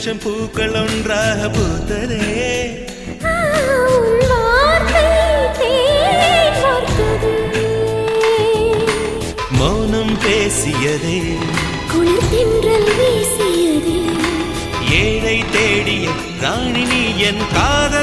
லட்சம் பூக்கள் ஒன்றாக பூத்ததே. மௌனம் பேசியதே, குளிர் தென்றல் வீசியதே, ஏழை தேடிய ராணி நீ என் காதல்